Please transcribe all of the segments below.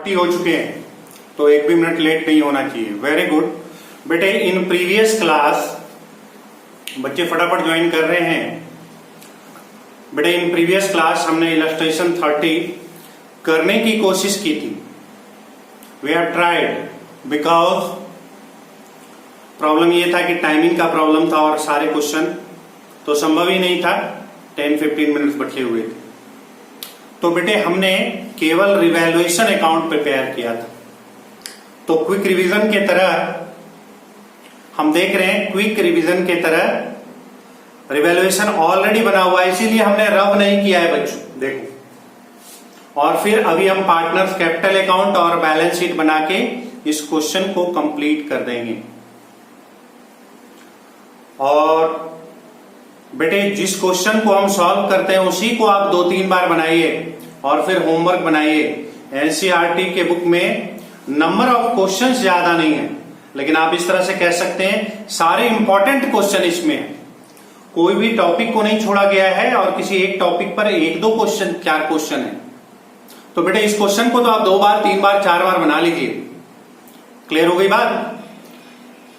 हो चुके हैं तो एक भी मिनट लेट नहीं होना चाहिए। वेरी गुड बेटे। इन प्रीवियस क्लास बच्चे फटाफट ज्वाइन कर रहे हैं। बेटे इन प्रीवियस क्लास हमने इलस्ट्रेशन 30 करने की कोशिश की थी। We have tried because problem ये था कि टाइमिंग का प्रॉब्लम था और सारे क्वेश्चन तो संभव ही नहीं था। 10-15 मिनट्स बचे हुए थे तो बेटे हमने केवल रिवैल्यूएशन अकाउंट प्रिपेयर किया था। तो क्विक रिवीजन के तरह हम देख रहे हैं, क्विक रिवीजन के तरह रिवैल्यूएशन ऑलरेडी बना हुआ है, इसीलिए हमने रब नहीं किया है बच्चों। देखो, और फिर अभी हम पार्टनर्स कैपिटल अकाउंट और बैलेंस शीट बना के इस क्वेश्चन को कंप्लीट कर देंगे। और बेटे जिस क्वेश्चन को हम सॉल्व करते हैं उसी को आप 2-3 बार बनाइए और फिर होमवर्क बनाइए। एनसीईआरटी के बुक में नंबर ऑफ क्वेश्चंस ज्यादा नहीं है, लेकिन आप इस तरह से कह सकते हैं सारे इंपॉर्टेंट क्वेश्चन इसमें है। कोई भी टॉपिक को नहीं छोड़ा गया है और किसी एक टॉपिक पर 1-2 क्वेश्चन 4 क्वेश्चन है। तो बेटे इस क्वेश्चन को तो आप 2 बार 3 बार 4 बार बना लीजिए। क्लियर हो गई बात?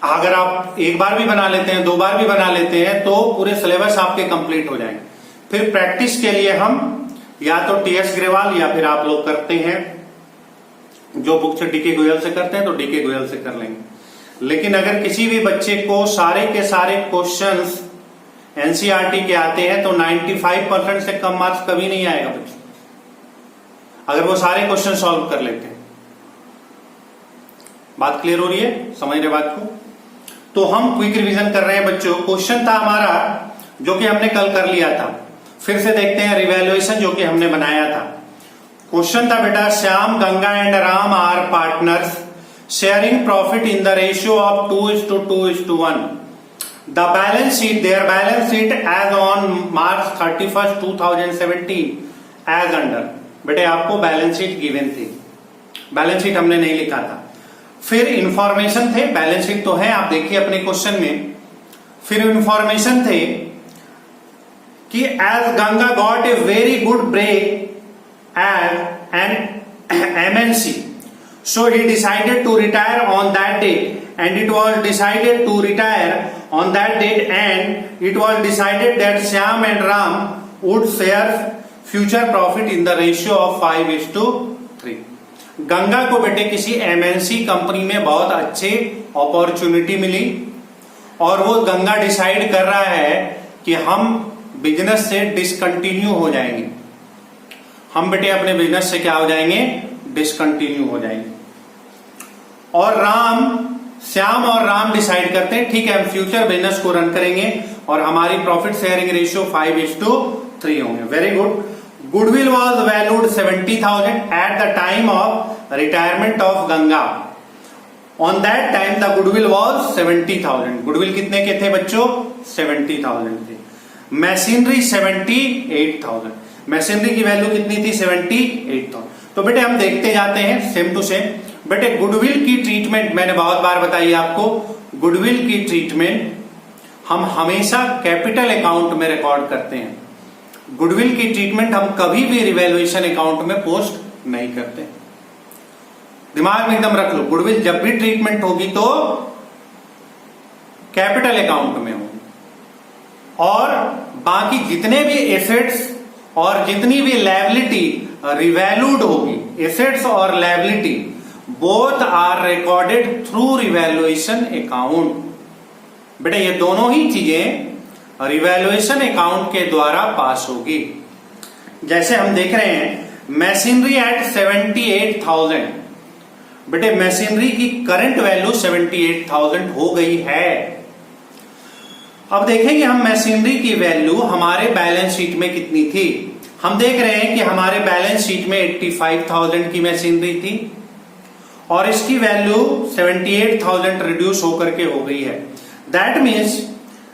अगर आप 1 बार भी बना लेते हैं, 2 बार भी बना लेते हैं तो पूरे सिलेबस आपके कंप्लीट हो जाएंगे। फिर प्रैक्टिस के लिए हम या तो टीएस ग्रेवाल या फिर आप लोग करते हैं जो बुक से डीके गोयल से करते हैं तो डीके गोयल से कर लेंगे। लेकिन अगर किसी भी बच्चे को सारे के सारे क्वेश्चंस एनसीईआरटी के आते हैं तो 95% से कम मार्क्स कभी नहीं आएगा बच्चों, अगर वो सारे क्वेश्चन सॉल्व कर लेते हैं। बात क्लियर हो रही है? समझ रहे बात को? तो हम क्विक रिवीजन कर रहे हैं बच्चों। क्वेश्चन था हमारा जो कि हमने कल कर लिया था, फिर से देखते हैं रिवैल्यूएशन जो कि हमने बनाया था। क्वेश्चन था बेटा, Shyam, Ganga and Ram are partners sharing profit in the ratio of 2:2:1। The balance sheet, their balance sheet as on March 31, 2017 as under. बेटे आपको बैलेंस शीट गिवन थी, बैलेंस शीट हमने नहीं लिखा था। फिर इंफॉर्मेशन थे, बैलेंस शीट तो है आप देखिए अपने क्वेश्चन में। फिर इंफॉर्मेशन थे कि as Ganga got a very good break as an MNC, so he decided to retire on that date and it was decided to retire on that date and it was decided that Shyam and Ram would share future profit in the ratio of 5:3। Ganga को बेटे किसी MNC company में बहुत अच्छे opportunity मिली और वो Ganga decide कर रहा है कि हम बिजनेस से डिसकंटिन्यू हो जाएंगे। हम बेटे अपने बिजनेस से क्या हो जाएंगे? डिसकंटिन्यू हो जाएंगे। और श्याम और राम डिसाइड करते हैं ठीक है हम फ्यूचर बिजनेस को रन करेंगे और हमारी प्रॉफिट शेयरिंग रेशियो 5:3 होंगे। Very good. Goodwill was valued 70,000 at the time of retirement of Ganga. On that time the goodwill was 70,000। Goodwill कितने के थे बच्चों? 70,000 थे। मशीनरी 78,000। मशीनरी की वैल्यू कितनी थी? 78,000। तो बेटे हम देखते जाते हैं सेम टू सेम। बेटे गुडविल की ट्रीटमेंट मैंने बहुत बार बताई आपको, गुडविल की ट्रीटमेंट हम हमेशा कैपिटल अकाउंट में रिकॉर्ड करते हैं। गुडविल की ट्रीटमेंट हम कभी भी रिवैल्यूएशन अकाउंट में पोस्ट नहीं करते। दिमाग में एकदम रख लो, गुडविल जब भी ट्रीटमेंट होगी तो कैपिटल अकाउंट में होगी और बाकी जितने भी एसेट्स और जितनी भी लायबिलिटी रिवैल्यूड होगी, एसेट्स और liability both are recorded through revaluation account. बेटा ये दोनों ही चीजें रिवैल्यूएशन अकाउंट के द्वारा पास होगी। जैसे हम देख रहे हैं मशीनरी एट 78,000। बेटे मशीनरी की करंट वैल्यू 78,000 हो गई है। अब देखेंगे हम मशीनरी की वैल्यू हमारे बैलेंस शीट में कितनी थी। हम देख रहे हैं कि हमारे बैलेंस शीट में 85,000 की मशीनरी थी और इसकी वैल्यू 78,000 रिड्यूस होकर के हो गई है। दैट मीन्स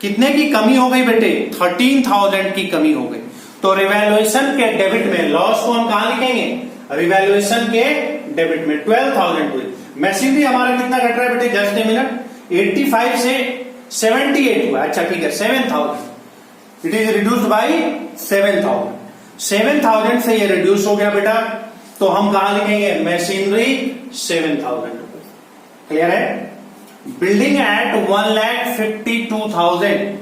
कितने की कमी हो गई बेटे? 13,000 की कमी हो गई। तो रिवैल्यूएशन के डेबिट में लॉस को हम कहां लिखेंगे? रिवैल्यूएशन के डेबिट में 12,000 हुई। मशीनरी हमारा कितना घट रहा है बेटे? जस्ट ए मिनट, 85 से 78 हुआ। अच्छा ठीक है, 7,000 इट इज रिड्यूस्ड बाई 7,000। 7,000 से ये रिड्यूस हो गया बेटा तो हम कहां लिखेंगे? मशीनरी 7,000 रुपए। क्लियर है? बिल्डिंग एट 1,52,000,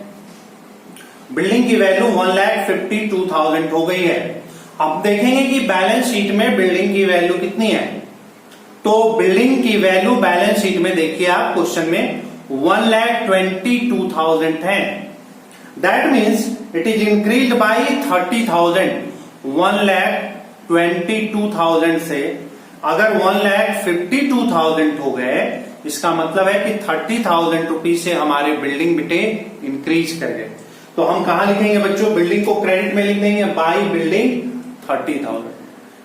बिल्डिंग की वैल्यू 1,52,000 हो गई है। अब देखेंगे कि बैलेंस शीट में बिल्डिंग की वैल्यू कितनी है। तो बिल्डिंग की वैल्यू बैलेंस शीट में देखिए आप क्वेश्चन में 1,22,000 है। That means it is increase by 30,000। 1,22,000 से अगर 1,52,000 हो गए, इसका मतलब है कि 30,000 रुपीज से हमारे बिल्डिंग बेटे इंक्रीज कर गए। तो हम कहां लिखेंगे बच्चों? बिल्डिंग को क्रेडिट में लिख देंगे बाई बिल्डिंग 30,000।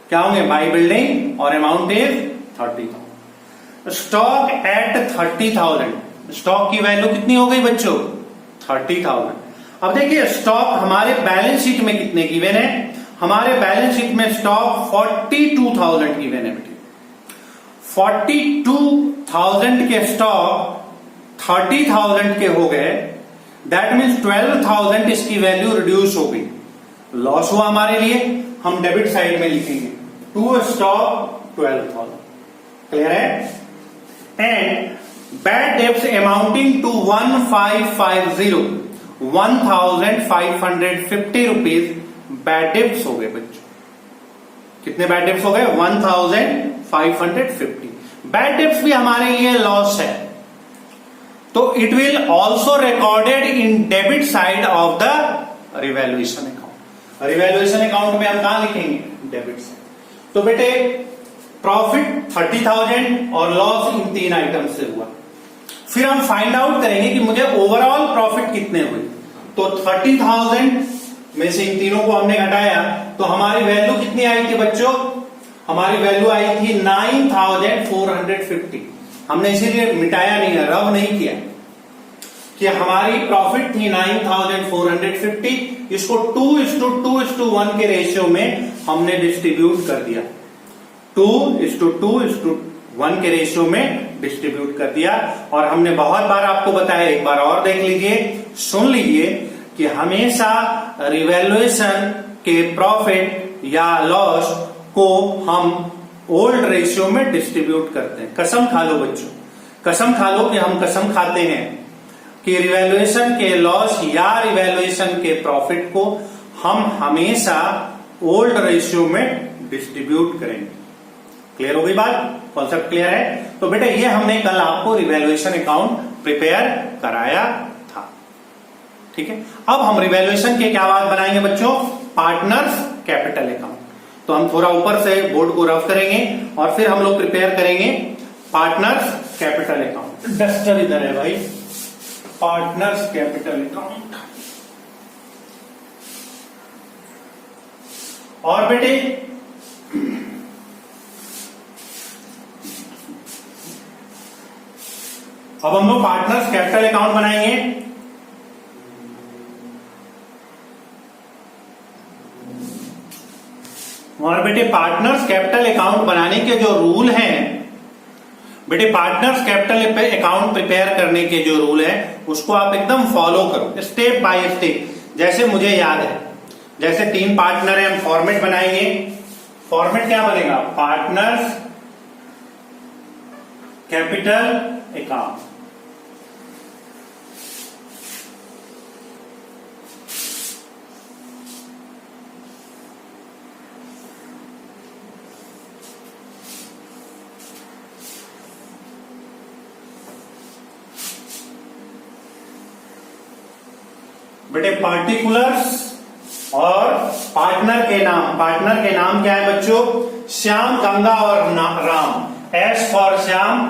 क्या होंगे? बाई बिल्डिंग और amount is 30,000। Stock at 30,000, stock की वैल्यू कितनी हो गई बच्चों? 30,000। अब देखिए स्टॉक हमारे बैलेंस शीट में कितने गिवन है? हमारे बैलेंस शीट में स्टॉक 42,000 गिवन है बेटे। 42,000 के स्टॉक 30,000 के हो गए। दैट मीन्स 12,000 इसकी वैल्यू रिड्यूस हो गई, लॉस हुआ हमारे लिए। हम डेबिट साइड में लिखेंगे टू स्टॉक 12,000। क्लियर है? And bad debts amounting to 1,550, 1,550 rupees bad debts हो गए बच्चों। कितने बैड डेब्ट्स हो गए? 1,550। बैड डेब्ट्स भी हमारे लिए लॉस है, तो it will also recorded in debit side of the revaluation account. Revaluation account में हम कहां लिखेंगे? Debit side. तो बेटे प्रॉफिट 30,000 और लॉस इन तीन आइटम से हुआ। फिर हम फाइंड आउट करेंगे कि मुझे ओवरऑल प्रॉफिट कितने हुए। तो 30,000 में से इन तीनों को हमने घटाया तो हमारी वैल्यू कितनी आई थी बच्चों? हमारी वैल्यू आई थी 9,450। हमने इसीलिए मिटाया नहीं है, रब नहीं किया कि हमारी प्रॉफिट थी 9,450। इसको 2:2:1 के रेशियो में हमने डिस्ट्रीब्यूट कर दिया। 2:2:1 के रेशियो में डिस्ट्रीब्यूट कर दिया। और हमने बहुत बार आपको बताया, एक बार और देख लीजिए, सुन लीजिए कि हमेशा रिवैल्यूएशन के प्रॉफिट या लॉस को हम ओल्ड रेशियो में डिस्ट्रीब्यूट करते हैं। कसम खा लो बच्चों, कसम खा लो कि हम कसम खाते हैं कि रिवैल्यूएशन के लॉस या रिवैल्यूएशन के प्रॉफिट को हम हमेशा ओल्ड रेशियो में डिस्ट्रीब्यूट करेंगे। क्लियर हो गई बात? कॉन्सेप्ट क्लियर है? तो बेटा ये हमने कल आपको रिवैल्यूएशन अकाउंट प्रिपेयर कराया था। ठीक है, अब हम रिवैल्यूएशन के क्या बात बनाएंगे बच्चों? Partners capital account. तो हम थोड़ा ऊपर से बोर्ड को रफ करेंगे और फिर हम लोग प्रिपेयर करेंगे पार्टनर्स कैपिटल अकाउंट। डस्टर इधर है भाई। Partners capital account. और बेटे अब हम लोग पार्टनर्स कैपिटल अकाउंट बनाएंगे। और बेटे पार्टनर्स कैपिटल अकाउंट बनाने के जो रूल हैं, बेटे पार्टनर्स कैपिटल अकाउंट प्रिपेयर करने के जो रूल है उसको आप एकदम फॉलो करो स्टेप बाय स्टेप। जैसे मुझे याद है, जैसे 3 पार्टनर है, हम फॉर्मेट बनाएंगे। फॉर्मेट क्या बनेगा? Partners capital account. बेटे पार्टिकुलर्स और पार्टनर के नाम। पार्टनर के नाम क्या है बच्चों? श्याम, गंगा और Ram. S for Shyam,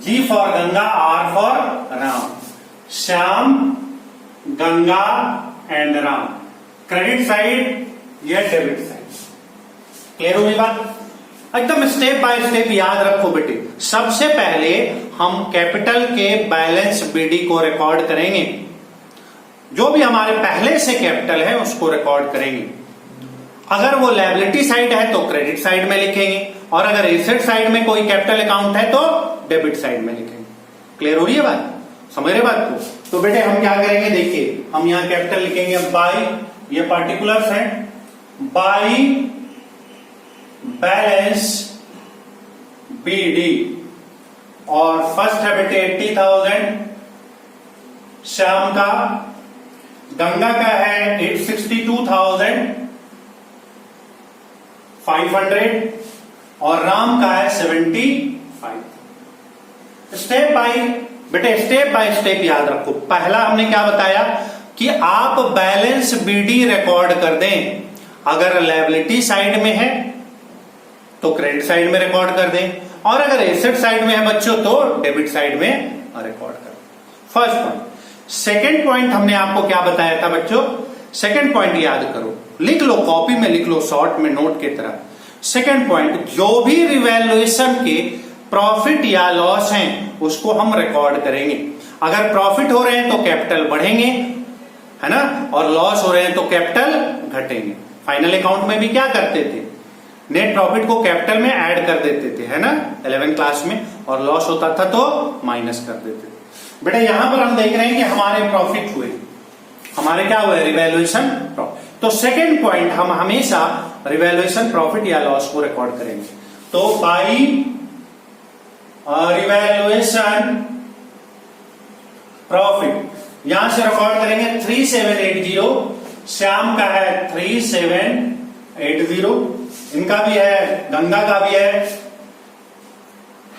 G for Ganga, R for Ram. Shyam, Ganga and Ram. Credit side या डेबिट साइड। क्लियर हो गई बात? एकदम स्टेप बाय स्टेप याद रखो बेटे। सबसे पहले हम कैपिटल के बैलेंस बीडी को रिकॉर्ड करेंगे। जो भी हमारे पहले से कैपिटल है उसको रिकॉर्ड करेंगे। अगर वो लायबिलिटी साइड है तो क्रेडिट साइड में लिखेंगे, और अगर एसेट साइड में कोई कैपिटल अकाउंट है तो डेबिट साइड में लिखेंगे। क्लियर हो रही है बात? समझ रहे बात को? तो बेटे हम क्या करेंगे, देखिए हम यहां कैपिटल लिखेंगे बाई, ये पार्टिकुलर्स है, बाई बैलेंस बीडी, और फर्स्ट है बेटे 80,000 श्याम का, गंगा का है 862,500 और राम का है 75। स्टेप बाय स्टेप याद रखो। पहला हमने क्या बताया कि आप बैलेंस बीडी रिकॉर्ड कर दें। अगर लायबिलिटी साइड में है तो क्रेडिट साइड में रिकॉर्ड कर दें, और अगर एसेट साइड में है बच्चों तो डेबिट साइड में रिकॉर्ड कर दें। First point. सेकेंड पॉइंट हमने आपको क्या बताया था बच्चों? सेकेंड पॉइंट याद करो, लिख लो, कॉपी में लिख लो, शॉर्ट में नोट की तरह। सेकेंड पॉइंट, जो भी रिवैल्यूएशन के प्रॉफिट या लॉस हैं उसको हम रिकॉर्ड करेंगे। अगर प्रॉफिट हो रहे हैं तो कैपिटल बढ़ेंगे, है ना, और लॉस हो रहे हैं तो कैपिटल घटेंगे। फाइनल अकाउंट में भी क्या करते थे? नेट प्रॉफिट को कैपिटल में ऐड कर देते थे, है ना, 11th क्लास में, और लॉस होता था तो माइनस कर देते थे। बेटा यहां पर हम देख रहे हैं कि हमारे प्रॉफिट हुए, हमारे क्या हुए? Revaluation profit. तो सेकेंड पॉइंट, हम हमेशा रिवैल्यूएशन प्रॉफिट या लॉस को रिकॉर्ड करेंगे। तो बाई रिवैल्यूएशन प्रॉफिट यहां से रिकॉर्ड करेंगे 3780, श्याम का है 3780, इनका भी है, गंगा का भी है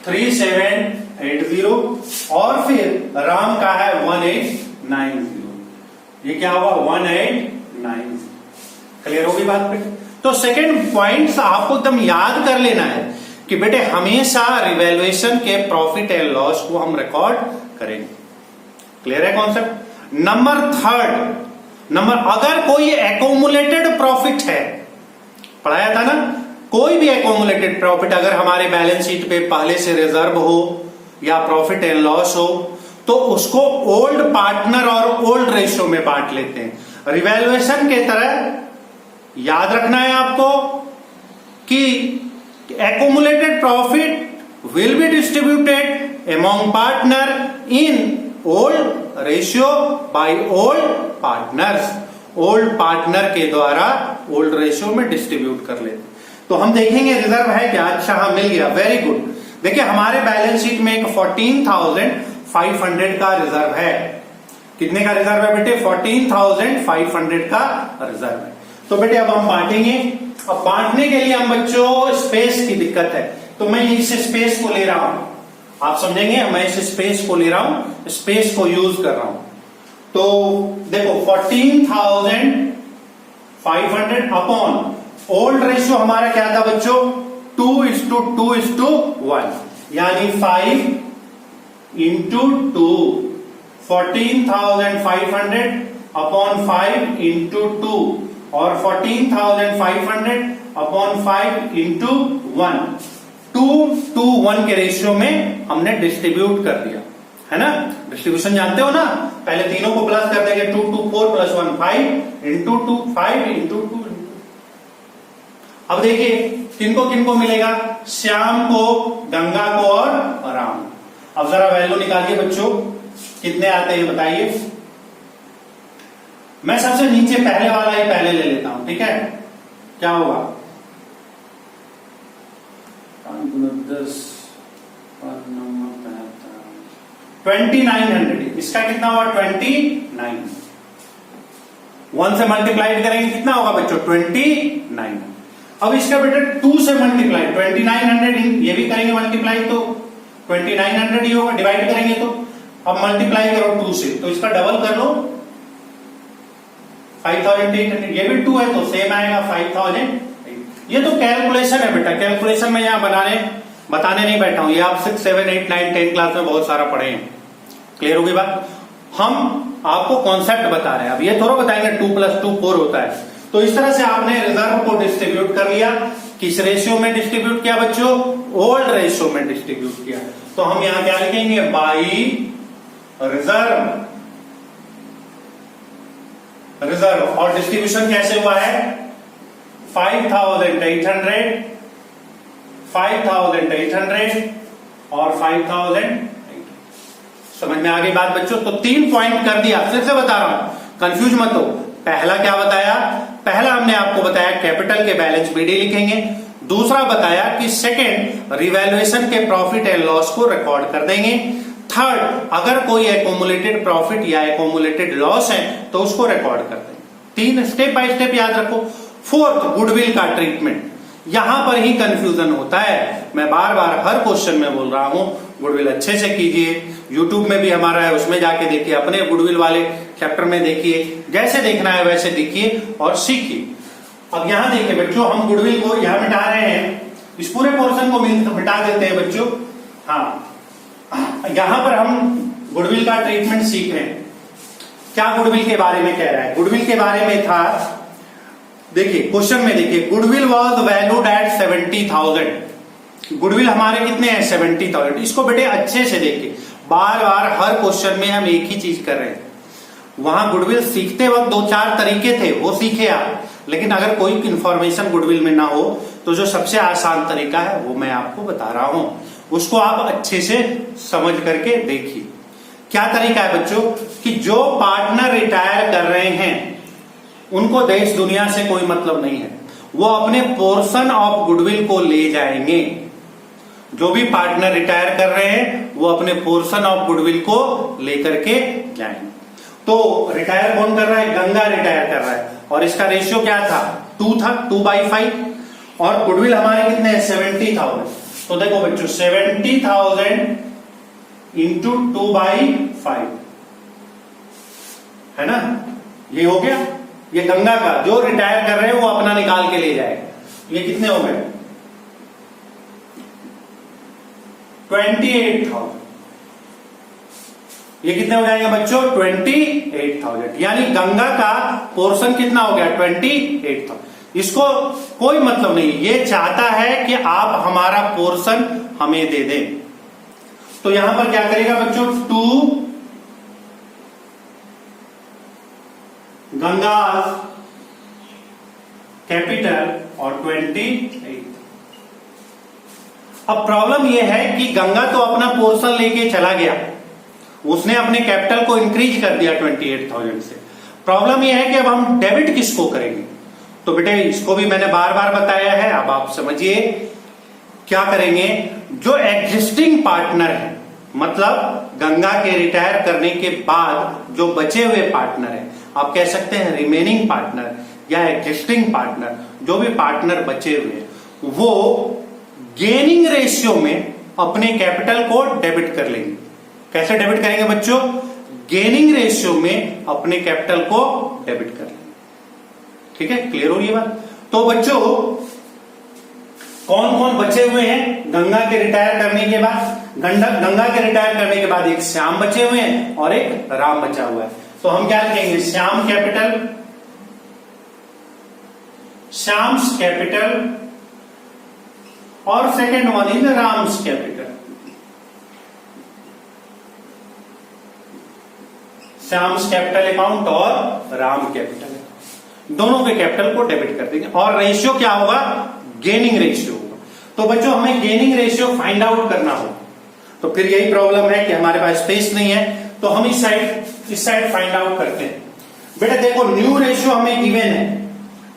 3780, और फिर राम का है 1890। ये क्या हुआ? 1890। क्लियर होगी बात पे? तो सेकेंड पॉइंट आपको एकदम याद कर लेना है कि बेटे हमेशा रिवैल्यूएशन के प्रॉफिट एंड लॉस को हम रिकॉर्ड करेंगे। क्लियर है कॉन्सेप्ट? नंबर थर्ड, अगर कोई एक्यूमुलेटेड प्रॉफिट है, पढ़ाया था ना, कोई भी एक्यूमुलेटेड प्रॉफिट अगर हमारे बैलेंस शीट पे पहले से रिजर्व हो या प्रॉफिट एंड लॉस हो तो उसको ओल्ड पार्टनर और ओल्ड रेशियो में बांट लेते हैं। रिवैल्यूएशन के तरह याद रखना है आपको कि accumulated profit will be distributed among partner in old ratio by old partners. Old partner के द्वारा ओल्ड रेशियो में डिस्ट्रीब्यूट कर लेते। तो हम देखेंगे रिजर्व है क्या? अच्छा हाँ, मिल गया, वेरी गुड। देखिए हमारे बैलेंस शीट में एक 14,500 का रिजर्व है। कितने का रिजर्व है बेटे? 14,500 का रिजर्व है। तो बेटे अब हम बांटेंगे। अब बांटने के लिए हम बच्चों स्पेस की दिक्कत है, तो मैं इस स्पेस को ले रहा हूं, आप समझेंगे, मैं इस स्पेस को ले रहा हूं, स्पेस को यूज कर रहा हूं। तो देखो 14,500 अपॉन ओल्ड रेशियो हमारा क्या था बच्चों? 2:2:1, यानी 5 into 2, 14,500 अपॉन 5 into 2, और 14,500 अपॉन 5 into 1, 2:1 के रेशियो में हमने डिस्ट्रीब्यूट कर दिया, है ना। डिस्ट्रीब्यूशन जानते हो ना, पहले तीनों को प्लस कर देंगे, 2 2 4 + 1 5 into 2 5 into 2। अब देखिए किनको किनको मिलेगा? श्याम को, गंगा को और राम। अब जरा वैल्यू निकालिए बच्चों, कितने आते हैं बताइए। मैं सबसे नीचे पहले वाला ही पहले ले लेता हूं, ठीक है। क्या होगा? 2900। इसका कितना हुआ? 29। 1 से मल्टीप्लाइड करेंगे कितना होगा बच्चों? 29। अब इसका बेटा 2 से मल्टीप्लाई, 2900 ये भी करेंगे मल्टीप्लाई तो 2900 ही होगा, डिवाइड करेंगे तो। अब मल्टीप्लाई करो 2 से, तो इसका डबल कर लो 5800, ये भी 2 है तो सेम आएगा 5000। ये तो कैलकुलेशन है बेटा, कैलकुलेशन में यहाँ बताने नहीं बैठा हूं, ये आप 6 7 8 9 10 क्लास में बहुत सारा पढ़े हैं। क्लियर होगी बात? हम आपको कॉन्सेप्ट बता रहे हैं, अब ये थोड़ा बताएंगे 2 + 2 4 होता है। तो इस तरह से आपने रिजर्व को डिस्ट्रीब्यूट कर लिया। किस रेशियो में डिस्ट्रीब्यूट किया बच्चों? ओल्ड रेशियो में डिस्ट्रीब्यूट किया। तो हम यहां क्या लिखेंगे? By reserve. और डिस्ट्रीब्यूशन कैसे हुआ है? 5,800 और 5,000। समझ में आ गई बात बच्चों? तो 3 पॉइंट कर दिया, फिर से बता रहा हूं, कंफ्यूज मत हो। पहला क्या बताया? पहला हमने आपको बताया कैपिटल के बैलेंस बीडी लिखेंगे, दूसरा बताया कि सेकंड रिवैल्यूएशन के प्रॉफिट एंड लॉस को रिकॉर्ड कर देंगे। थर्ड, अगर कोई एकोमुलेटेड प्रॉफिट या एकोमुलेटेड लॉस है तो उसको रिकॉर्ड कर देंगे। तीन स्टेप बाय स्टेप याद रखो। फोर्थ, गुडविल का ट्रीटमेंट। यहां पर ही कंफ्यूजन होता है, मैं बार बार हर क्वेश्चन में बोल रहा हूं, गुडविल अच्छे से कीजिए। यूट्यूब में भी हमारा है, उसमें जाके देखिए, अपने गुडविल वाले चैप्टर में देखिए, जैसे देखना है वैसे देखिए और सीखिए। अब यहां देखिए बच्चों, हम गुडविल को यहां मिटा रहे हैं, इस पूरे पोर्शन को मिटा देते हैं बच्चों। हाँ, यहां पर हम गुडविल का ट्रीटमेंट सीख रहे हैं। क्या गुडविल के बारे में कह रहा है? गुडविल के बारे में था, देखिए क्वेश्चन में देखिए, goodwill was valued at 70,000। Goodwill हमारे कितने हैं? 70,000। इसको बेटे अच्छे से देखिए, बार बार हर क्वेश्चन में हम एक ही चीज कर रहे हैं। वहां गुडविल सीखते वक्त 2-4 तरीके थे, वो सीखे आप, लेकिन अगर कोई इंफॉर्मेशन गुडविल में ना हो तो जो सबसे आसान तरीका है वो मैं आपको बता रहा हूं, उसको आप अच्छे से समझ करके देखिए। क्या तरीका है बच्चों कि जो पार्टनर रिटायर कर रहे हैं उनको देश दुनिया से कोई मतलब नहीं है, वो अपने पोर्शन ऑफ गुडविल को ले जाएंगे। जो भी पार्टनर रिटायर कर रहे हैं वो अपने पोर्शन ऑफ गुडविल को लेकर के जाएंगे। तो रिटायर कौन कर रहा है? गंगा रिटायर कर रहा है, और इसका रेशियो क्या था? 2 था, 2/5। और गुडविल हमारे कितने हैं? 70,000। तो देखो बच्चों, 70,000 इंटू 2/5 है ना, ये हो गया। ये गंगा का जो रिटायर कर रहे हैं वो अपना निकाल के ले जाएगा। ये कितने हो गए? 28,000। ये कितने हो जाएंगे बच्चों? 28,000। यानी गंगा का पोर्शन कितना हो गया? 28,000। इसको कोई मतलब नहीं, ये चाहता है कि आप हमारा पोर्शन हमें दे दें। तो यहां पर क्या करेगा बच्चों? 2 गंगा कैपिटल और 28। अब प्रॉब्लम यह है कि गंगा तो अपना पोर्शन लेके चला गया, उसने अपने कैपिटल को इंक्रीज कर दिया 28,000 से। प्रॉब्लम यह है कि अब हम डेबिट किसको करेंगे? तो बेटे इसको भी मैंने बार बार बताया है, अब आप समझिए क्या करेंगे। जो एग्जिस्टिंग पार्टनर है, मतलब गंगा के रिटायर करने के बाद जो बचे हुए पार्टनर है, आप कह सकते हैं रिमेनिंग पार्टनर या एग्जिस्टिंग पार्टनर, जो भी पार्टनर बचे हुए हैं, वो गेनिंग रेशियो में अपने कैपिटल को डेबिट कर लेंगे। कैसे डेबिट करेंगे बच्चों? गेनिंग रेशियो में अपने कैपिटल को डेबिट कर लेंगे। ठीक है, क्लियर हो ये बात? तो बच्चों कौन कौन बचे हुए हैं गंगा के रिटायर करने के बाद? गंगा के रिटायर करने के बाद एक श्याम बचे हुए हैं और एक राम बचा हुआ है। तो हम क्या लिखेंगे? श्याम कैपिटल, श्याम्स कैपिटल, और second one is Ram's capital. Shyam's capital account और राम कैपिटल अकाउंट, दोनों के कैपिटल को डेबिट कर देंगे। और रेशियो क्या होगा? गेनिंग रेशियो होगा। तो बच्चों हमें गेनिंग रेशियो फाइंड आउट करना होगा। तो फिर यही प्रॉब्लम है कि हमारे पास स्पेस नहीं है, तो हम इस साइड फाइंड आउट करते हैं। बेटा देखो, न्यू रेशियो हमें गिवन है,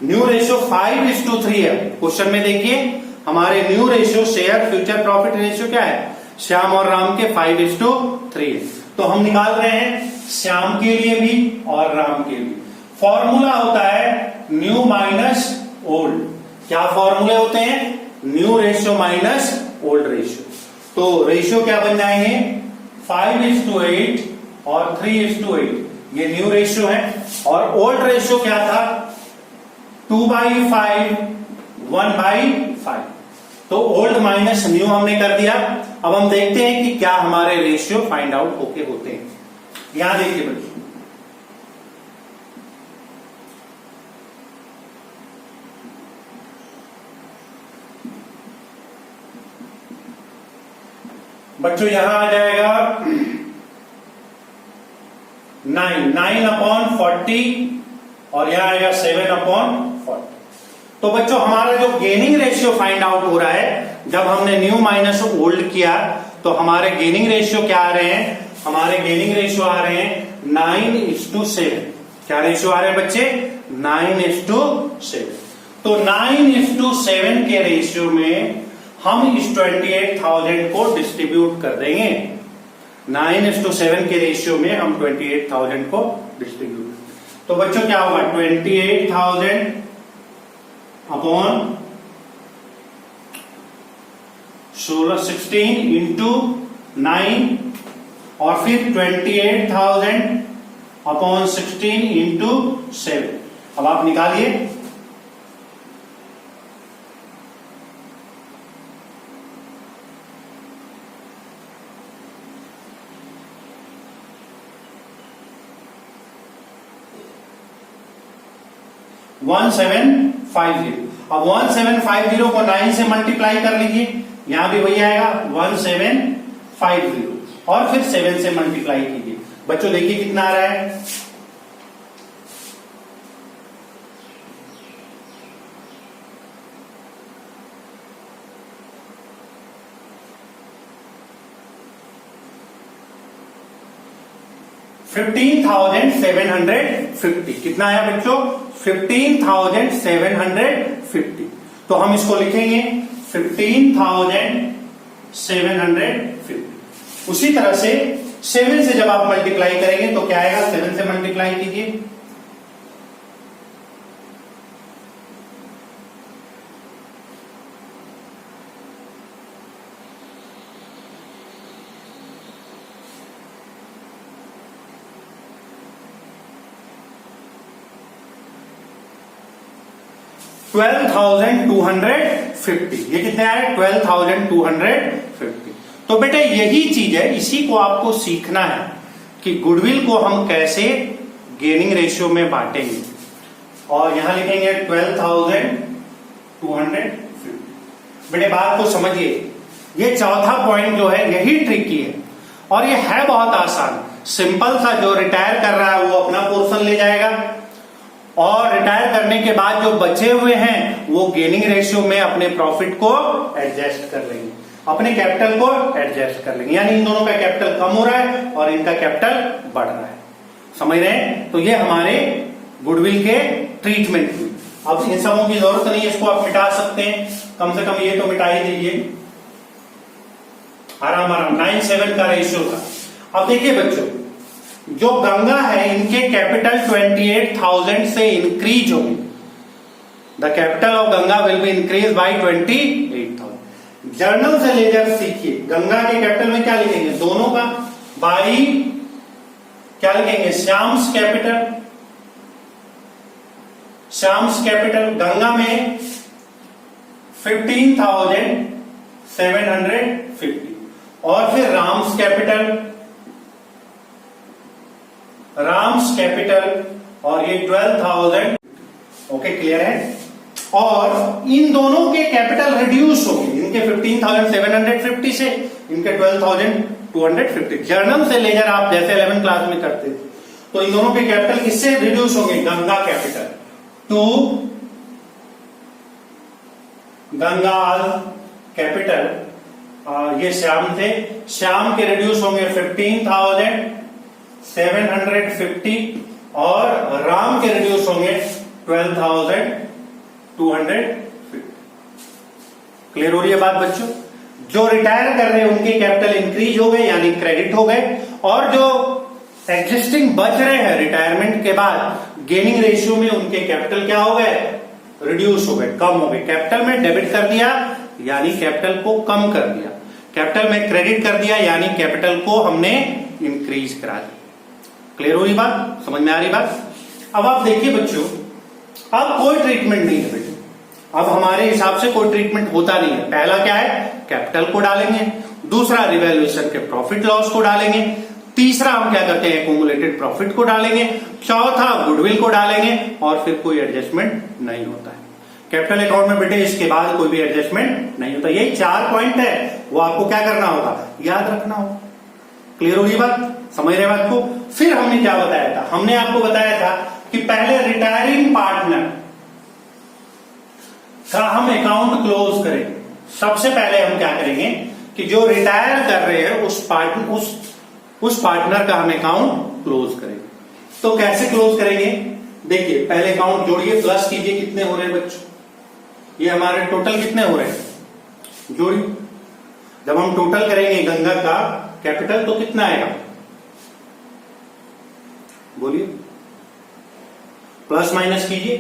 न्यू रेशियो 5:3 है। क्वेश्चन में देखिए हमारे new ratio share future profit ratio क्या है? श्याम और राम के 5:3 है। तो हम निकाल रहे हैं श्याम के लिए भी और राम के लिए। फॉर्मूला होता है न्यू माइनस ओल्ड। क्या फॉर्मूले होते हैं? New ratio minus old ratio. तो रेशियो क्या बन जाएंगे? 5:8 और 3:8, ये न्यू रेशियो है। और ओल्ड रेशियो क्या था? 2/5, 1/5। तो ओल्ड माइनस न्यू हमने कर दिया। अब हम देखते हैं कि क्या हमारे रेशियो फाइंड आउट होते हैं। यहां देखिए बच्चों यहां आ जाएगा 9/40 और यहां आएगा 7/40। तो बच्चों हमारा जो गेनिंग रेशियो फाइंड आउट हो रहा है, जब हमने न्यू माइनस ओल्ड किया तो हमारे गेनिंग रेशियो क्या आ रहे हैं? हमारे गेनिंग रेशियो आ रहे हैं 9:7। क्या रेशियो आ रहे हैं बच्चे? 9:7। तो 9:7 के रेशियो में हम इस 28,000 को डिस्ट्रीब्यूट कर देंगे। 9:7 के रेशियो में हम 28,000 को डिस्ट्रीब्यूट, तो बच्चों क्या होगा 28,000 अपॉन 16 इंटू 9 और फिर 28,000 अपॉन 16 इंटू 7। अब आप निकालिए। वन 1750। अब 1750 को 9 से मल्टीप्लाई कर लीजिए, यहां भी वही आएगा 1750 और फिर 7 से मल्टीप्लाई कीजिए। बच्चों देखिए कितना आ रहा है, $15,750। कितना आया बच्चों 15,750। तो हम इसको लिखेंगे 15,750। उसी तरह से 7 से जब आप मल्टीप्लाई करेंगे तो क्या आएगा, 7 से मल्टीप्लाई कीजिए, $12,250। ये कितने आए 12,250। तो बेटे यही चीज है, इसी को आपको सीखना है कि गुडविल को हम कैसे गेनिंग रेशियो में बांटेंगे। और यहां लिखेंगे 12,250। बेटे बात को समझिए, ये चौथा पॉइंट जो है यही ट्रिकी है और ये है बहुत आसान सिंपल सा। जो रिटायर कर रहा है वो अपना पोर्शन ले जाएगा और रिटायर करने के बाद जो बचे हुए हैं वो गेनिंग रेशियो में अपने प्रॉफिट को एडजस्ट कर लेंगे, अपने कैपिटल को एडजस्ट कर लेंगे। यानी इन दोनों का कैपिटल कम हो रहा है और इनका कैपिटल बढ़ रहा है। समझ रहे हैं? तो ये हमारे गुडविल के ट्रीटमेंट हुई। अब इन सबों की जरूरत नहीं है, इसको आप मिटा सकते हैं, कम से कम ये तो मिटा ही दीजिए आराम आराम। 9:7 का रेशियो था। अब देखिए बच्चों, जो गंगा है इनके कैपिटल 28,000 से इंक्रीज होंगे। The capital of Ganga will be increase by 28,000। Journal से लेजर सीखिए, गंगा के कैपिटल में क्या लिखेंगे, दोनों का बाई क्या लिखेंगे, श्याम्स कैपिटल। श्याम्स कैपिटल गंगा में 15,750 और फिर राम्स कैपिटल और ये 12,000। ओके क्लियर है? और इन दोनों के कैपिटल रिड्यूस होंगे, इनके 15,750 से इनके 12,250। जर्नल से लेजर आप जैसे 11th क्लास में करते थे, तो इन दोनों के कैपिटल किससे रिड्यूस होंगे, Ganga capital to Ganga capital. ये श्याम थे, श्याम के रिड्यूस होंगे 15,750 और राम के रिड्यूस होंगे 12,250। क्लियर हो रही है बात बच्चों? जो रिटायर कर रहे हैं उनके कैपिटल इंक्रीज हो गए यानी क्रेडिट हो गए, और जो एग्जिस्टिंग बच रहे हैं रिटायरमेंट के बाद गेनिंग रेशियो में उनके कैपिटल क्या हो गए, रिड्यूस हो गए, कम हो गए। कैपिटल में डेबिट कर दिया यानी कैपिटल को कम कर दिया, कैपिटल में क्रेडिट कर दिया यानी कैपिटल को हमने इंक्रीज करा दिया। क्लियर हो रही बात, समझ में आ रही बात? अब आप देखिए बच्चों, अब कोई ट्रीटमेंट नहीं है बेटे, अब हमारे हिसाब से कोई ट्रीटमेंट होता नहीं है। पहला क्या है, कैपिटल को डालेंगे, दूसरा रिवैल्यूएशन के प्रॉफिट लॉस को डालेंगे, तीसरा हम क्या करते हैं, एक्यूमुलेटेड प्रॉफिट को डालेंगे, चौथा गुडविल को डालेंगे और फिर कोई एडजस्टमेंट नहीं होता है कैपिटल अकाउंट में बेटे। इसके बाद कोई भी एडजस्टमेंट नहीं होता। यही 4 पॉइंट है, वो आपको क्या करना होगा, याद रखना होगा। क्लियर होगी बात, समझ रहे बात को? फिर हमने क्या बताया था, हमने आपको बताया था कि पहले रिटायरिंग पार्टनर का हम अकाउंट क्लोज करें। सबसे पहले हम क्या करेंगे कि जो रिटायर कर रहे हैं उस पार्टनर का हम अकाउंट क्लोज करेंगे। तो कैसे क्लोज करेंगे, देखिए पहले अकाउंट जोड़िए, प्लस कीजिए, कितने हो रहे हैं बच्चों, ये हमारे टोटल कितने हो रहे हैं, जोड़ी। जब हम टोटल करेंगे गंगा का कैपिटल तो कितना आएगा, बोलिए, प्लस माइनस कीजिए।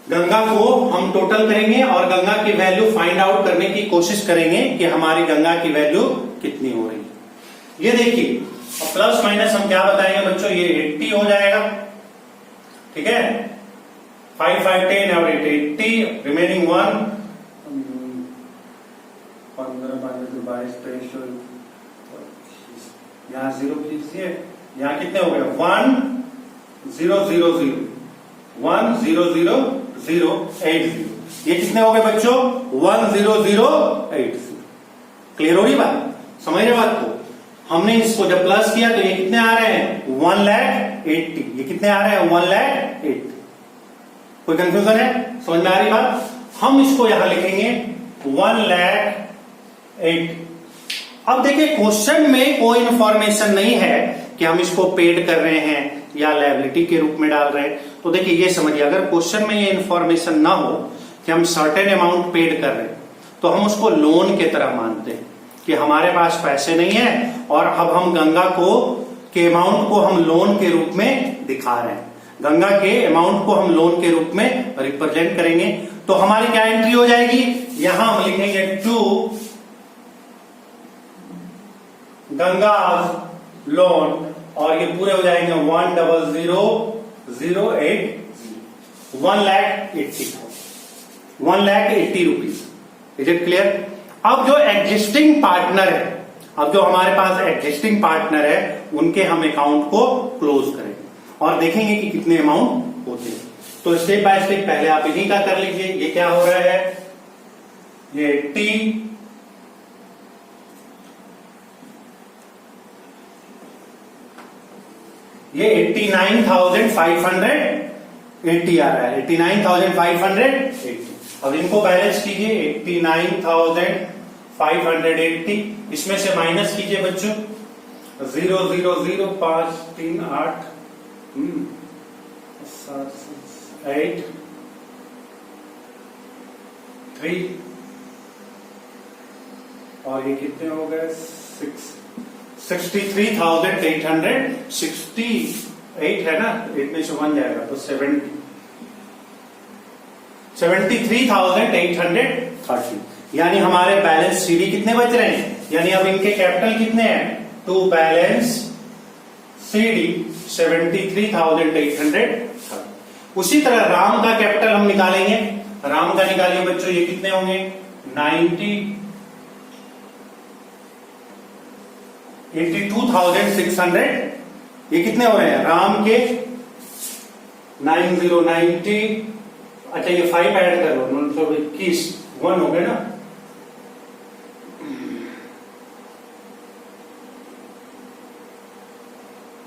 गंगा को हम टोटल करेंगे और गंगा की वैल्यू फाइंड आउट करने की कोशिश करेंगे कि हमारी गंगा की वैल्यू कितनी हो रही है। ये देखिए, और प्लस माइनस हम क्या बताएंगे बच्चों, ये 80 हो जाएगा, ठीक है। 5 5 10 और 80, रिमेनिंग 1, 15 22 23, यहाँ 0 कीजिए, यहाँ कितने हो गए, 1 0 0 0 1 0 0 0 8 0। ये कितने हो गए बच्चों, 1 0 0 8 0। क्लियर हो रही बात, समझ रहे बात को। हमने इसको जब प्लस किया तो ये कितने आ रहे हैं, 1,80,000। ये कितने आ रहे हैं, 1,80,000। कोई कंफ्यूजन है, समझ में आ रही बात। हम इसको यहां लिखेंगे 1,80,000। अब देखिए, क्वेश्चन में कोई इंफॉर्मेशन नहीं है कि हम इसको पेड कर रहे हैं या लायबिलिटी के रूप में डाल रहे हैं। तो देखिए, ये समझिए, अगर क्वेश्चन में ये इंफॉर्मेशन ना हो कि हम सर्टेन अमाउंट पेड कर रहे हैं, तो हम उसको लोन के तरह मानते हैं कि हमारे पास पैसे नहीं है और अब हम गंगा को के अमाउंट को हम लोन के रूप में दिखा रहे हैं, गंगा के अमाउंट को हम लोन के रूप में रिप्रेजेंट करेंगे। तो हमारी क्या एंट्री हो जाएगी, यहां हम लिखेंगे टू गंगा लोन, और ये पूरे हो जाएंगे 1,00,008, 1,80,000 रुपीज। Is it clear. अब जो एग्जिस्टिंग पार्टनर है, अब जो हमारे पास एग्जिस्टिंग पार्टनर है, उनके हम अकाउंट को क्लोज करेंगे और देखेंगे कि कितने अमाउंट होते हैं। तो स्टेप बाय स्टेप पहले आप इन्हीं का कर लीजिए। ये क्या हो रहा है, ये 80, ये 89,580 आ रहा है, 89,580। अब इनको बैलेंस कीजिए, 89,580, इसमें से माइनस कीजिए बच्चों, 0 0 0 5 3 8 8 3, और ये कितने हो गए, 63,868 है ना, 8 में से 1 जाएगा तो 73,830। यानी हमारे बैलेंस सीडी कितने बच रहे हैं, यानी अब इनके कैपिटल कितने हैं, टू बैलेंस सीडी 73,830। उसी तरह राम का कैपिटल हम निकालेंगे, राम का निकालिए बच्चों, ये कितने होंगे, 82,600। ये कितने हो रहे हैं राम के, 9090, अच्छा ये 5 ऐड कर लो, 921, 1 हो गए ना।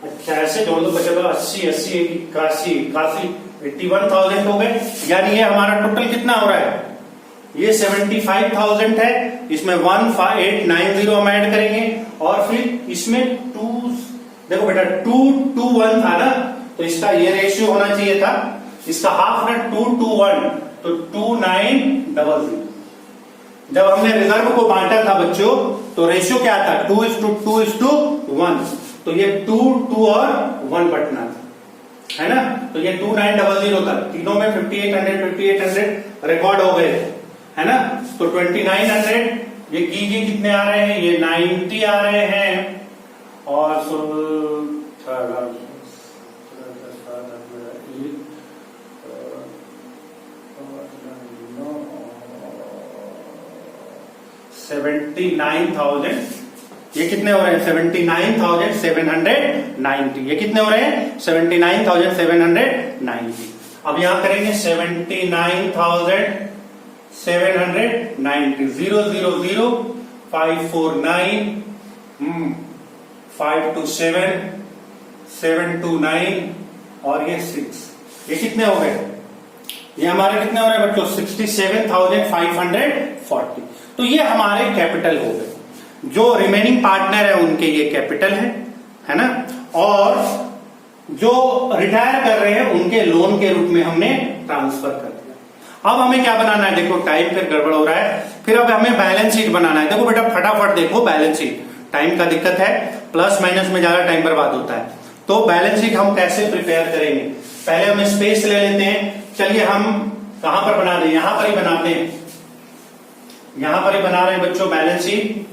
अच्छा ऐसे जोड़ दो, बचा 80 80 81 81,000 हो गए। यानी ये हमारा टोटल कितना हो रहा है, ये 75,000 है, इसमें 1890 हम ऐड करेंगे, और फिर इसमें 2, देखो बेटा 2 2 1 था ना, तो इसका ये रेशियो होना चाहिए था, इसका हाफ ना 2 2 1, तो 2900। जब हमने रिजर्व को बांटा था बच्चों, तो रेशियो क्या था, 2:2:1, तो ये 2 2 और 1 बटना था, है ना। तो ये 2900 था, तीनों में 5800 रिकॉर्ड हो गए, है ना। तो 2900 ये कीजिए कितने आ रहे हैं, ये 90 आ रहे हैं, और 79,000, ये कितने हो रहे हैं, 79,790। ये कितने हो रहे हैं, 79,790। अब यहां करेंगे 79,790, 0 0 0 549 527 729, और ये 6। ये कितने हो गए, ये हमारे कितने हो रहे हैं बच्चों, 67,540। तो ये हमारे कैपिटल हो गए। जो रिमेनिंग पार्टनर है उनके ये कैपिटल है ना, और जो रिटायर कर रहे हैं उनके लोन के रूप में हमने ट्रांसफर कर दिया। अब हमें क्या बनाना है, देखो टाइम फिर गड़बड़ हो रहा है, फिर अब हमें बैलेंस शीट बनाना है। देखो बेटा फटाफट देखो बैलेंस शीट, टाइम का दिक्कत है, प्लस माइनस में ज्यादा टाइम बर्बाद होता है। तो बैलेंस शीट हम कैसे प्रिपेयर करेंगे, पहले हम स्पेस ले लेते हैं। चलिए हम कहां पर बना दें, यहां पर ही बनाते हैं, यहां पर ही बना रहे हैं बच्चों बैलेंस शीट।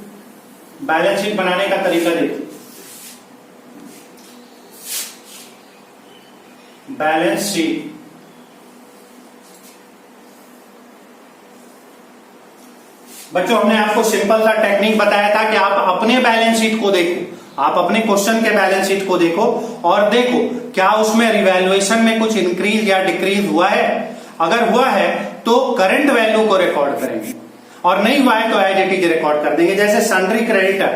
बैलेंस शीट बनाने का तरीका देखो, बैलेंस शीट बच्चों हमने आपको सिंपल सा टेक्निक बताया था कि आप अपने बैलेंस शीट को देखो, आप अपने क्वेश्चन के बैलेंस शीट को देखो और देखो क्या उसमें रिवैल्यूएशन में कुछ इंक्रीज या डिक्रीज हुआ है। अगर हुआ है तो करंट वैल्यू को रिकॉर्ड करेंगे और नहीं हुआ है तो एज इट इज रिकॉर्ड कर देंगे। जैसे सन्ड्री क्रेडिटर,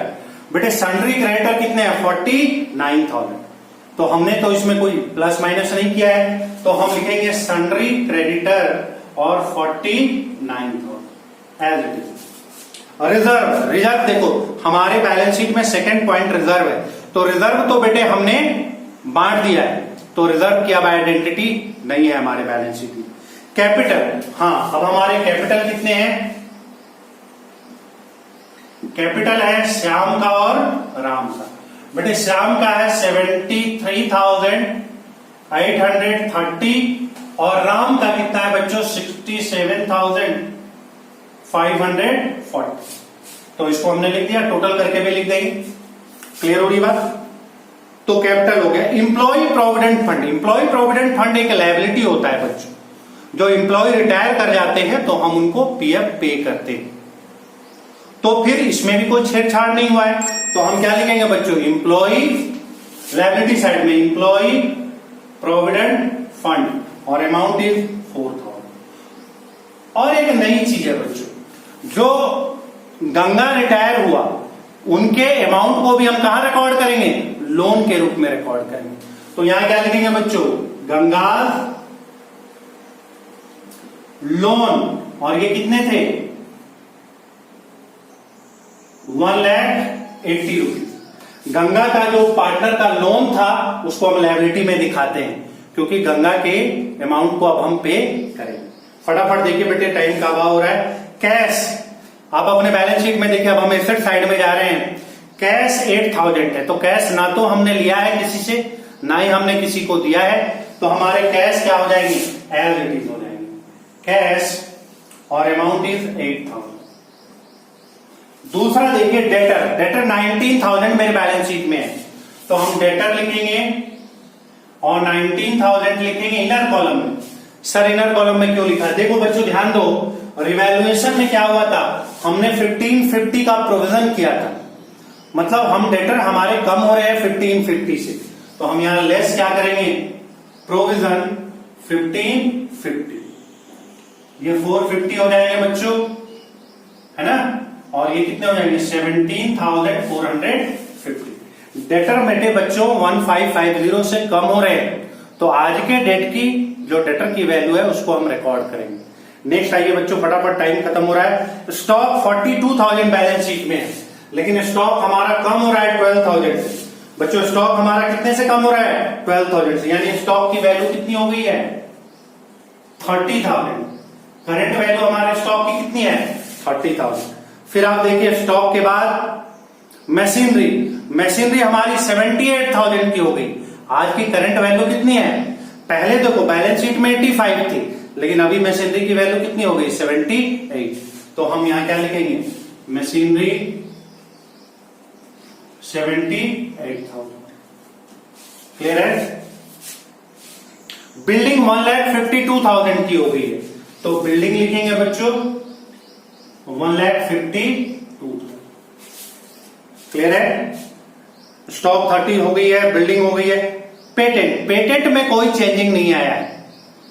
बेटे सन्ड्री क्रेडिटर कितने हैं 49,000, तो हमने तो इसमें कोई प्लस माइनस नहीं किया है, तो हम लिखेंगे सन्ड्री क्रेडिटर और 49,000 as it is. Reserve, reserve देखो हमारे बैलेंस शीट में सेकंड पॉइंट रिजर्व है, तो रिजर्व तो बेटे हमने बांट दिया है, तो रिजर्व की अब आइडेंटिटी नहीं है हमारे बैलेंस शीट में। कैपिटल, हाँ अब हमारे कैपिटल कितने हैं, कैपिटल है श्याम का और राम का। बेटे श्याम का है 73,830 और राम का कितना है बच्चों 67,540। तो इसको हमने लिख दिया, टोटल करके भी लिख देंगे। क्लियर हो रही बात। तो कैपिटल हो गया। Employee provident fund, employee provident fund एक लायबिलिटी होता है बच्चों, जो इंप्लॉय रिटायर कर जाते हैं तो हम उनको पीएफ पे करते हैं, तो फिर इसमें भी कोई छेड़छाड़ नहीं हुआ है, तो हम क्या लिखेंगे बच्चों इंप्लॉय लायबिलिटी साइड में इंप्लॉय प्रोविडेंट फंड और अमाउंट इज 4,000। और एक नई चीज है बच्चों, जो गंगा रिटायर हुआ उनके अमाउंट को भी हम कहां रिकॉर्ड करेंगे, लोन के रूप में रिकॉर्ड करेंगे। तो यहां क्या लिखेंगे बच्चों गंगा लोन, और ये कितने थे 1,80,000 रुपीज। गंगा का जो पार्टनर का लोन था उसको हम लायबिलिटी में दिखाते हैं, क्योंकि गंगा के अमाउंट को अब हम पे करेंगे। फटाफट देखिए बेटे टाइम का अभाव हो रहा है। कैश, आप अपने बैलेंस शीट में देखिए, अब हम एसेट साइड में जा रहे हैं। कैश 8,000 है, तो कैश ना तो हमने लिया है किसी से, ना ही हमने किसी को दिया है, तो हमारे कैश क्या हो जाएंगे एज इट इज हो जाएंगे कैश, और अमाउंट इज 8,000। दूसरा देखिए डेटर, डेटर 19,000 मेरे बैलेंस शीट में है, तो हम डेटर लिखेंगे और 19,000 लिखेंगे इनर कॉलम में। सर इनर कॉलम में क्यों लिखा, देखो बच्चों ध्यान दो, रिवैल्यूएशन में क्या हुआ था, हमने 1550 का प्रोविजन किया था, मतलब हम डेटर हमारे कम हो रहे हैं 1550 से, तो हम यहां लेस क्या करेंगे प्रोविजन 1550, ये 450 हो जाएंगे बच्चों, है ना, और ये कितने हो जाएंगे 17,450। डेटर बेटे बच्चों 1550 से कम हो रहे हैं, तो आज के डेट की जो डेटर की वैल्यू है उसको हम रिकॉर्ड करेंगे। नेक्स्ट आइए बच्चों, फटाफट टाइम खत्म हो रहा है। स्टॉक 42,000 बैलेंस शीट में है, लेकिन स्टॉक हमारा कम हो रहा है 12,000 से। बच्चों स्टॉक हमारा कितने से कम हो रहा है 12,000 से, यानी स्टॉक की वैल्यू कितनी हो गई है 30,000। करंट वैल्यू हमारे स्टॉक की कितनी है 30,000। फिर आप देखिए स्टॉक के बाद मशीनरी, मशीनरी हमारी 78,000 की हो गई। आज की करंट वैल्यू कितनी है, पहले देखो बैलेंस शीट में 85 थी, लेकिन अभी मशीनरी की वैल्यू कितनी हो गई 78। तो हम यहां क्या लिखेंगे मशीनरी 78,000। क्लियर है। बिल्डिंग 1,52,000 की हो गई है, तो बिल्डिंग लिखेंगे बच्चों 1,52,000। क्लियर है। स्टॉक 30 हो गई है, बिल्डिंग हो गई है। पेटेंट, पेटेंट में कोई चेंजिंग नहीं आया है,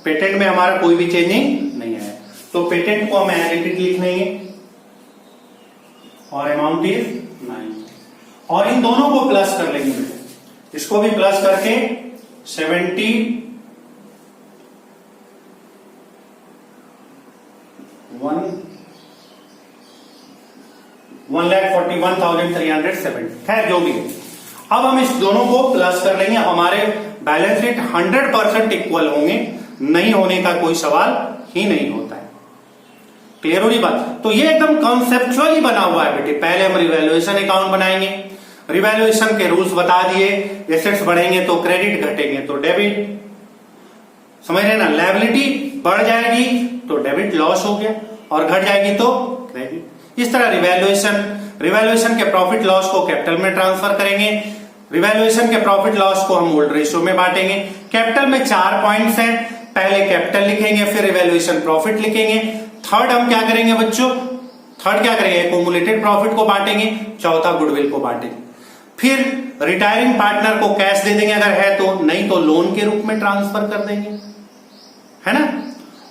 पेटेंट में हमारा कोई भी चेंजिंग नहीं आया, तो पेटेंट को हम एडिटेड लिख लेंगे और अमाउंट इज 9, और इन दोनों को प्लस कर लेंगे, इसको भी प्लस करके 1,41,370। खैर जो भी है, अब हम इस दोनों को प्लस कर लेंगे, हमारे बैलेंस शीट 100% इक्वल होंगे, नहीं होने का कोई सवाल ही नहीं होता है। क्लियर हो रही बात? तो ये एकदम कॉन्सेप्चुअली बना हुआ है बेटे। पहले हम रिवैल्यूएशन अकाउंट बनाएंगे, रिवैल्यूएशन के रूल्स बता दिए, एसेट्स बढ़ेंगे तो क्रेडिट, घटेंगे तो डेबिट, समझ रहे ना? लायबिलिटी बढ़ जाएगी तो डेबिट लॉस हो गया, और घट जाएगी तो क्रेडिट। इस तरह रिवैल्यूएशन के प्रॉफिट लॉस को कैपिटल में ट्रांसफर करेंगे, रिवैल्यूएशन के प्रॉफिट लॉस को हम ओल्ड रेशियो में बांटेंगे। कैपिटल में 4 पॉइंट्स हैं, पहले कैपिटल लिखेंगे, फिर रिवैल्यूएशन प्रॉफिट लिखेंगे। थर्ड हम क्या करेंगे बच्चों? थर्ड क्या करेंगे? एक्यूमुलेटेड प्रॉफिट को बांटेंगे, चौथा गुडविल को बांटेंगे। फिर रिटायरिंग पार्टनर को कैश दे देंगे अगर है तो, नहीं तो लोन के रूप में ट्रांसफर कर देंगे, है ना?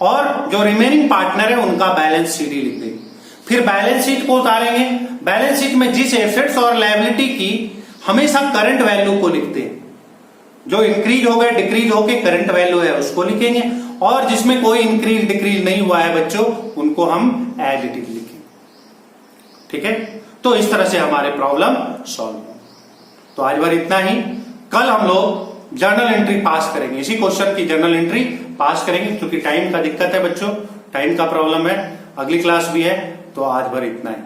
और जो रिमेनिंग पार्टनर है उनका बैलेंस शीट ही लिख देंगे। फिर बैलेंस शीट को उतारेंगे। बैलेंस शीट में जिस एसेट्स और लायबिलिटी की हमेशा करंट वैल्यू को लिखते हैं, जो इंक्रीज हो गए डिक्रीज होके करंट वैल्यू है उसको लिखेंगे, और जिसमें कोई इंक्रीज डिक्रीज नहीं हुआ है बच्चों उनको हम एज इट इज लिखेंगे। ठीक है, तो इस तरह से हमारे प्रॉब्लम सॉल्व हो। तो आज भर इतना ही। कल हम लोग जर्नल एंट्री पास करेंगे, इसी क्वेश्चन की जर्नल एंट्री पास करेंगे, क्योंकि टाइम का दिक्कत है बच्चों, टाइम का प्रॉब्लम है, अगली क्लास भी है। तो आज भर इतना ही।